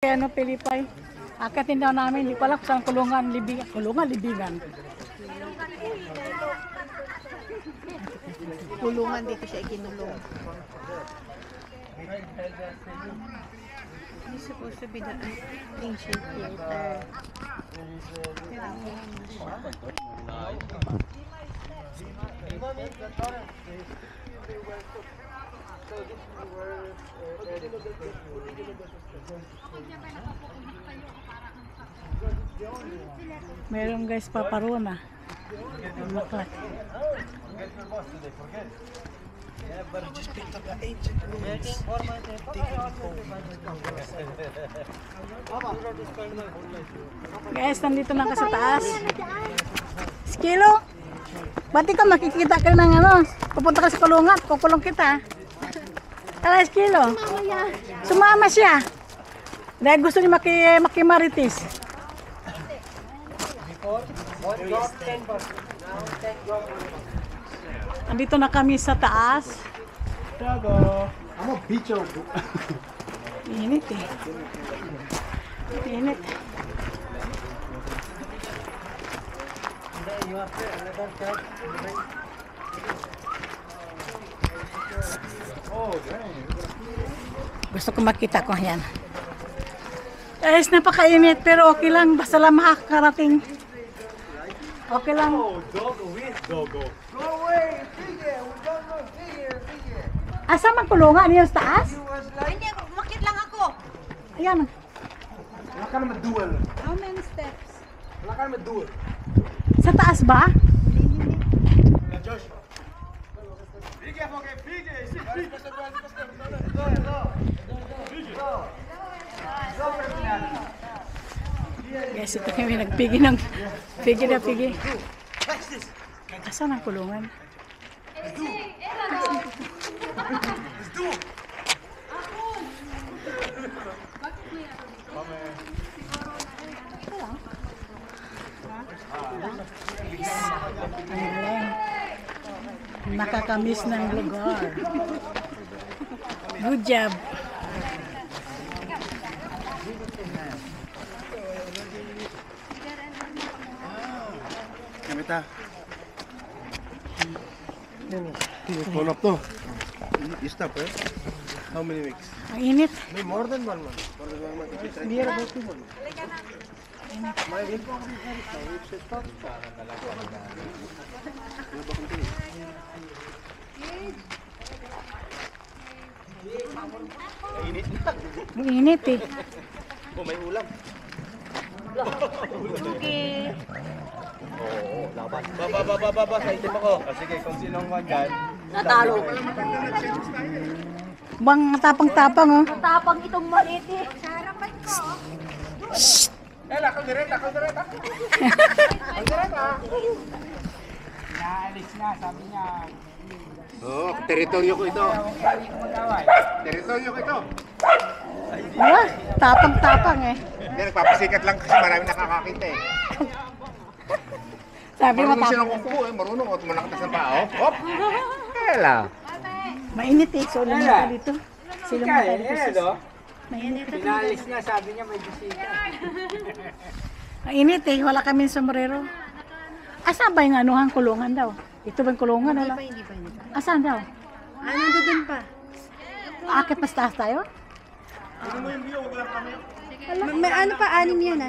kay ano, Pilipay. Akatin daw namin, hindi pala kung saan kulungan, libingan. Kulungan, libingan. Kulungan dito siya ikinulong. It's supposed to be the ancient theater. Meron guys paparuna. Bakla. Yeah, but I just picked up the ancient ruins. Guys, nandito na ka sa taas. Skilo, ba't di ka makikita ka ng ano? Pupunta ka sa kulungan, kukulong kita. Tara, Skilo. Sumama siya. Dahil gusto niya makimaritis. Andito na kami sa taas. I'm a beach over. Init eh. Init. Gusto ko makita ko yan. Guys, napakainit pero okay lang. Basta lang makakarating. Okay lang. Dogo, with Dogo. Go away, figure. We don't know figure. Asa man kulungan? Yan sa taas? Hindi, makit lang ako. Ayan. Wala ka naman duel. How many steps? Wala ka naman duel. Sa taas ba? Josh. Figure, okay, figure. Guys, ito kami nagpigi ng pigi. Asan ang kulungan? Nakakamiss ng lugar. Good job. Kamita. Phone up to. You stop, eh? How many weeks? Ang init. Maybe more than 1 month. More than 1 month. If you try. Near about 2 months. My week. Weeks is stop. Ang init eh. Oh, may ulam. Okay. Oo, laban. Baba, sa itim ako. Sige, kung sinong magyan. Natalo. Bang tapang-tapang oh. Tapang itong maliit eh. Harapan ko. Ako direct. Naalis na, sabi niya. Oo, teritoryo ko ito. Teritoryo ko ito. Wala, tapang-tapang eh. Hindi, nagpapasikat lang kasi marami nakakakita eh. Sabi mo Marunong silang tapang. kungfu eh, marunong. O, tumalakas ng pao. Hop! Kela. Mainit eh, so lumang ka dito. Sila mo tayo dito. Hello. Mainit. Pinalis niya, sabi niya may bisita. Mainit eh, wala kaming sombrero. Asan ba yung anuhang kulungan daw? Ito ba yung kulungan? Wala. Hindi pa. Asan daw? Nandun pa. Akit mas taas tayo? May ano pa, anim yan.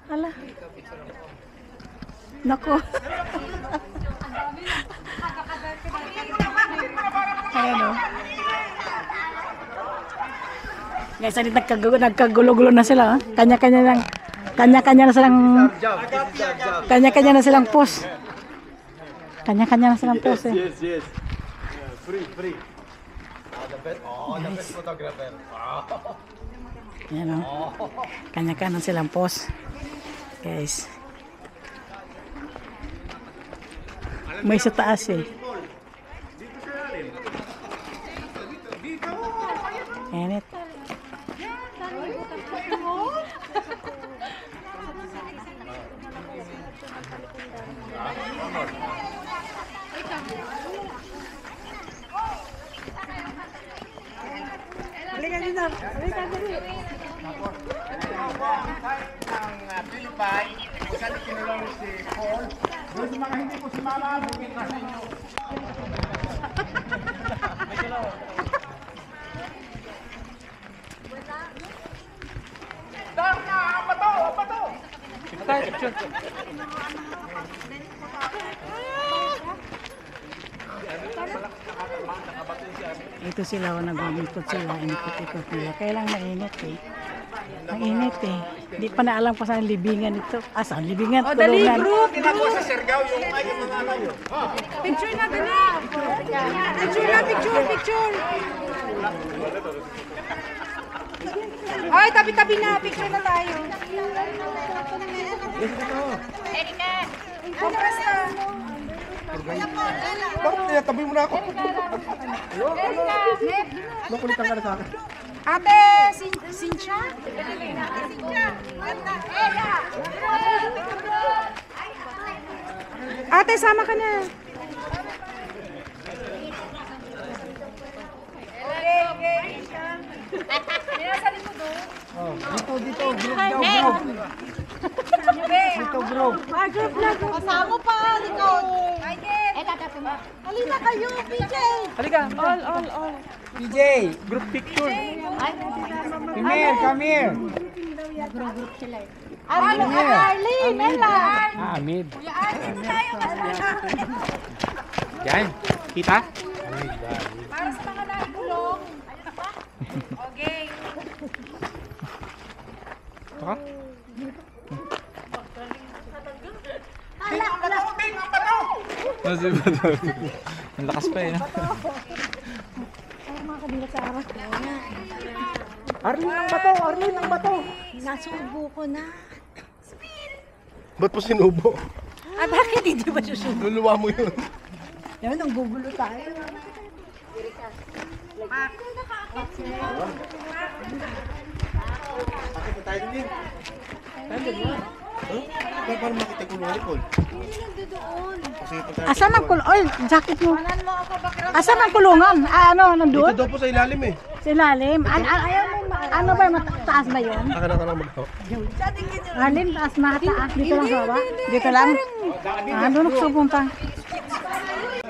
Hala. Nako. Ayan o. Guys, nagkagulo-gulo na sila. Kanya-kanya na silang post. Kanya-kanya na silang post eh. Yes. Free. The best photographer. Ayan o. Kanya-kanya na silang post. Guys. May sa taas eh. Init. Ng Pilipay, kasi kinulong si Paul. Doon sa mga hindi po si Mama, bukit na sa inyo. Ito sila, nag-ikot sila, inikot-ikot nila. Kaya lang mainit eh. Mainit eh. Hindi pa na alam kung saan libingan ito. Ah, saan libingan? Kulungan. Ginagawa sa Siargao yung mga ano yun. Picture na, dali. Picture na, picture. Ay, tabi-tabi na. Picture na tayo. Erika. Compras na. Bakit tinatabi mo na ako? Nakulitan ka na sa akin. Ate, Cynthia? Ate, sama ka na. Dito, group daw, group. Dito, group. Kasama pa, ikaw. Halina kayo, PJ. Halika. All. PJ, group picture. Come here. Arlene, Ella. Amid. Yan. Kita? Para sa mga nagulong. Okay. Ito ka? Ang lakas pa eh. No? Arlene ng bato. Nasubo ko na. Ba't po sinubo? Ah, bakit hindi ba susubo? Luluwa mo yun. Yan, ang gugulo tayo. Bakit tayo din? Kaya parang makita ko ng Paul. Kasi tayo. Asan ang kulungan? Oy, jacket mo. Asan ang kulungan? Ah, ano, Dito nandun? daw po sa ilalim eh. Sa ilalim. Ano ba, mataas ba yun? Akan na magtaw. Alin, taas na, taas. Dito lang sa baba? Dito lang? Ah, doon ako pupunta.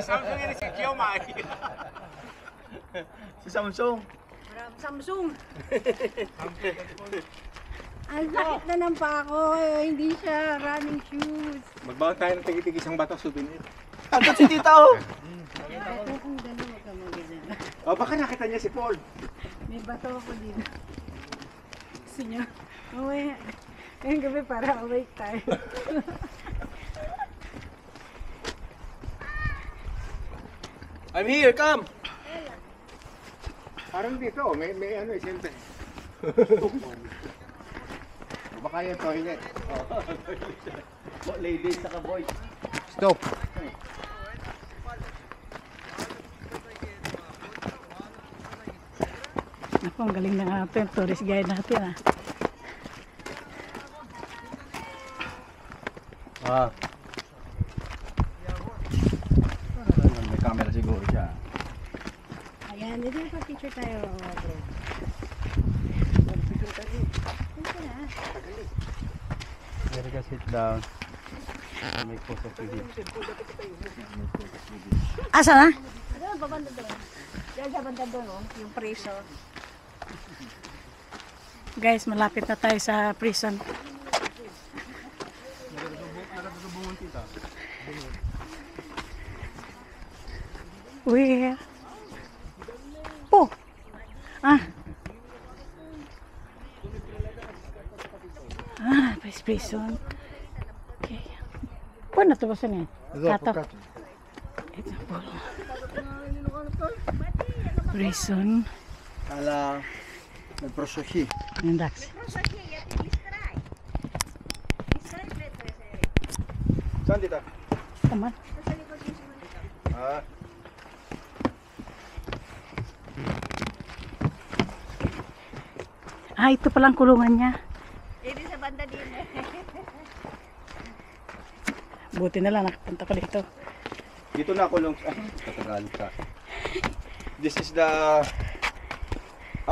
Samsung ini si Kiomai. Si Samsung. Samsung. Ang sakit na ng pako. Hindi siya running shoes. Magbawa tayo ng tigit-tigit isang bato souvenir. Andun si Tita oh. Oh, baka nakita niya si Paul. May bato ako dito. Gusto niyo? Uwi. Ngayong gabi para awake tayo. I'm here, come. Parang dito, may ano eh, siyempre. Baka yung toilet. Ladies saka boys. Stop. Ako, ang galing na natin. Tourist guide natin ah. May camera siguro siya. Ayan, dito pa picture tayo. Bro. Erika, sit down. Make photo of you. Asa na? Diyan, babanda doon. Diyan, babanda doon, oh. Yung preso. Guys, malapit na tayo sa prison. Where? Oh! Ah! Ah, prison. Okay. Pwede na ito ba saan yan? Kato. Ito po. Prison. Ala, nagprosohi. Index. Saan dito? Come on. Ah. Ah, ito palang kulungan niya. Dito sa banda din. Buti na lang nakapunta ko dito. Dito na ako lang. Ah, Tagalog ka. This is the...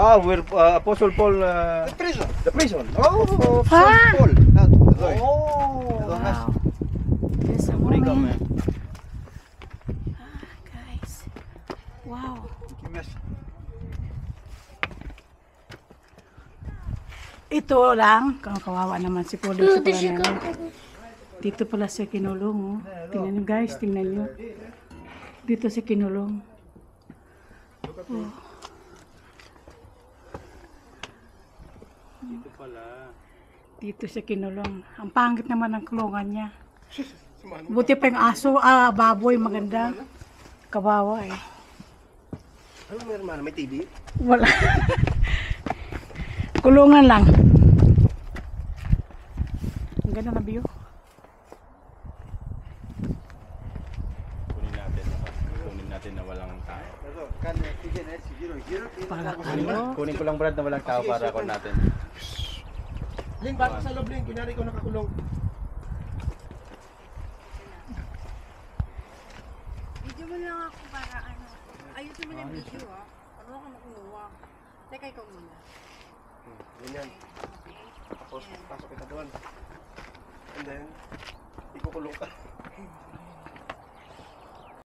Where Apostle Paul... the prison. The prison. Oh, Ah! Paul. Oh, wow. There's a woman. Guys. Wow. Ito lang, kawawa naman si Paul dito pala na. Dito pala siya kinulong, oh. Tingnan niyo guys, tingnan niyo. Dito siya kinulong. Oh. Dito pala. Dito siya kinulong. Ang pangit naman ng kulungan niya. Buti pa yung aso, baboy, maganda. Kawawa eh. Ano meron man? May TV? Wala. Kulungan lang. Ang ganda na view. Kunin natin na walang tao. Para ano? Kunin ko lang Brad na walang tao para kon natin. Link, bago sa loob, Link. Kunyari ko nakakulong. Video mo lang ako para ano. Ayusin mo lang yung video ah. Ano ako nakuha? Teka, ikaw muna. Ganyan. Tapos, pasok kita doon. And then, ikukulong ka.